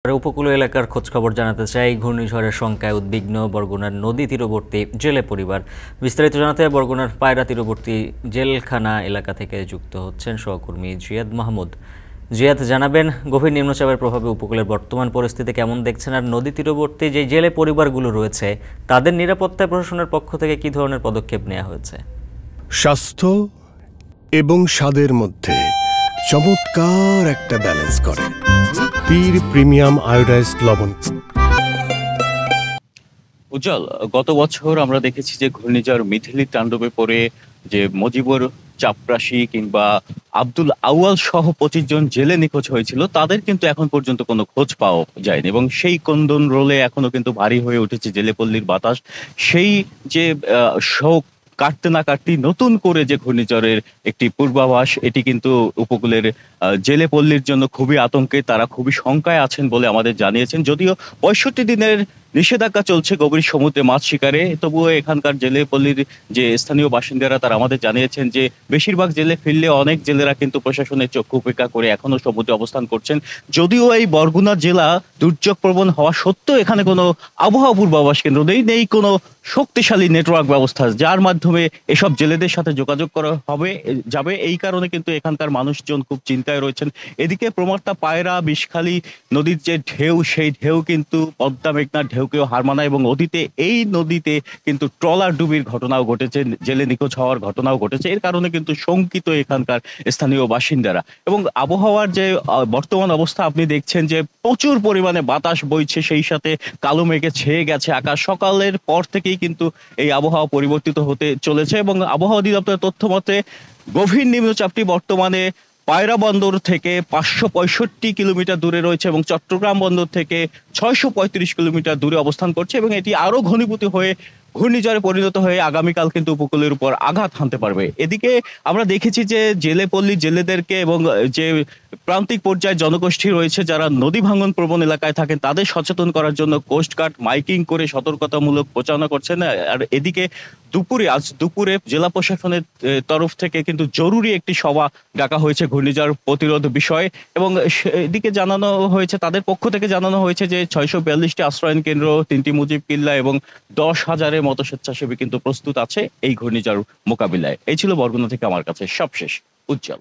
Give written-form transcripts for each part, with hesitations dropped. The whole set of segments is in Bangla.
উপকূলীয় এলাকার খোঁজখবর জানাতে চাই। ঘূর্ণিঝড়ের শঙ্কায় উদ্বিগ্ন বরগুনার নদী তীরবর্তী জেলে পরিবার। বিস্তারিত জানাতে বরগুনার পায়রা তীরবর্তী জেলখানা এলাকা থেকে যুক্ত হচ্ছেন সহকর্মী জিয়াদ মাহমুদ। জিয়াদ, জানাবেন গভীর নিম্নচাপের প্রভাবে উপকূলের বর্তমান পরিস্থিতি কেমন দেখছেন, আর নদী তীরবর্তী যে জেলে পরিবারগুলো রয়েছে তাদের নিরাপত্তায় প্রশাসনের পক্ষ থেকে কি ধরনের পদক্ষেপ নেওয়া হয়েছে? স্বাস্থ্য এবং স্বাদের মধ্যে চমৎকার একটা ব্যালেন্স করে পীর প্রিমিয়াম আয়োডাইজড লবণ। উজ্জ্বল, গত বছর আমরা দেখেছি যে ঘূর্ণিঝড় মিথিলি তাণ্ডবে পড়ে যে মজিবুর চাপরাশি কিংবা আব্দুল আউয়াল সহ 25 জন জেলে নিখোঁজ হয়েছিল, তাদের কিন্তু এখন পর্যন্ত কোনো খোঁজ পাওয়া যায়নি এবং সেই কন্দন রোলে এখনো কিন্তু ভারী হয়ে উঠেছে জেলেপল্লীর বাতাস। সেই যে শোক কাটতে না কাটতেই নতুন করে যে ঘূর্ণিঝড়ের একটি পূর্বাভাস, এটি কিন্তু উপকূলের জেলেপল্লীর জন্য খুবই আতঙ্কে, তারা খুবই শঙ্কায় আছেন বলে আমাদের জানিয়েছেন। যদিও 65 দিনের নিষেধাজ্ঞা চলছে গভীর সমুদ্রে মাছ শিকারে, তবুও এখানকার জেলেপল্লীর যে স্থানীয় বাসিন্দারা তারা আমাদের জানিয়েছেন যে বেশিরভাগ জেলে ফিরলে অনেক জেলেরা কিন্তু প্রশাসনের চক্ষু উপেক্ষা করে এখনো সমুদ্রে অবস্থান করছেন। যদিও এই বরগুনা জেলা দুর্যোগ প্রবণ হওয়া সত্ত্বেও এখানে কোনো আবহাওয়া পূর্বাভাস কেন্দ্র নেই কোনো শক্তিশালী নেটওয়ার্ক ব্যবস্থা যার মাধ্যমে এসব জেলেদের সাথে যোগাযোগ করা যাবে। এই কারণে কিন্তু এখানকার মানুষজন খুব চিন্তায় রয়েছেন। এদিকে প্রমাত্তা পায়রা বিষখালী নদীর যে ঢেউ, সেই ঢেউ কিন্তু পদ্মা মেঘনার ঢেউকেও হার মানায় এবং অতীতে এই নদীতে কিন্তু ট্রলার ডুবির ঘটনাও ঘটেছে, জেলে নিখোঁজ হওয়ার ঘটনাও ঘটেছে। এর কারণে কিন্তু শঙ্কিত এখানকার স্থানীয় বাসিন্দারা। এবং আবহাওয়ার যে বর্তমান অবস্থা আপনি দেখছেন যে প্রচুর পরিমাণে বাতাস বইছে, সেই সাথে কালো মেঘে ছেয়ে গেছে আকাশ। সকালের পর থেকেই কিন্তু এই আবহাওয়া পরিবর্তিত হতে চলেছে এবং আবহাওয়া অধিদপ্তরের তথ্য মতে গভীর নিম্নচাপটি বর্তমানে পায়রা বন্দর থেকে 565 কিলোমিটার দূরে রয়েছে এবং চট্টগ্রাম বন্দর থেকে 635 কিলোমিটার দূরে অবস্থান করছে এবং এটি আরো ঘনীভূত হয়ে ঘূর্ণিঝড়ে পরিণত হয়ে আগামীকাল কিন্তু উপকূলের উপর আঘাত হানতে পারবে। এদিকে আমরা দেখেছি যে জেলেপল্লী জেলেদেরকে এবং যে প্রান্তিক পর্যায়ে জনগোষ্ঠী রয়েছে যারা নদী ভাঙন প্রবণ এলাকায় থাকেন তাদের সচেতন করার জন্য কোস্টগার্ড মাইকিং করে সতর্কতামূলক প্রচারণা করছেন। আর এদিকে আজ দুপুরে জেলা প্রশাসনের তরফ থেকে কিন্তু জরুরি একটি সভা ডাকা হয়েছে ঘূর্ণিঝড় প্রতিরোধ বিষয়ে এবং এদিকে জানানো হয়েছে, তাদের পক্ষ থেকে জানানো হয়েছে যে 642টি আশ্রয়ন কেন্দ্র, 3টি মুজিব কিল্লা এবং 10,000-এর মতো স্বেচ্ছাসেবী কিন্তু প্রস্তুত আছে এই ঘূর্ণিঝড় মোকাবিলায়। এই ছিল বরগুনা থেকে আমার কাছে সবশেষ। উজ্জ্বল।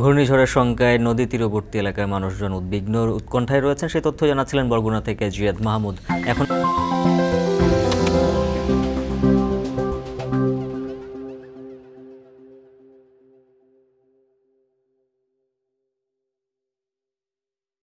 ঘূর্ণিঝড়ের শঙ্কায় নদী তীরবর্তী এলাকায় মানুষজন উদ্বিগ্ন উৎকণ্ঠায় রয়েছেন, সে তথ্য জানাচ্ছিলেন বরগুনা থেকে জিয়াদ মাহমুদ। এখন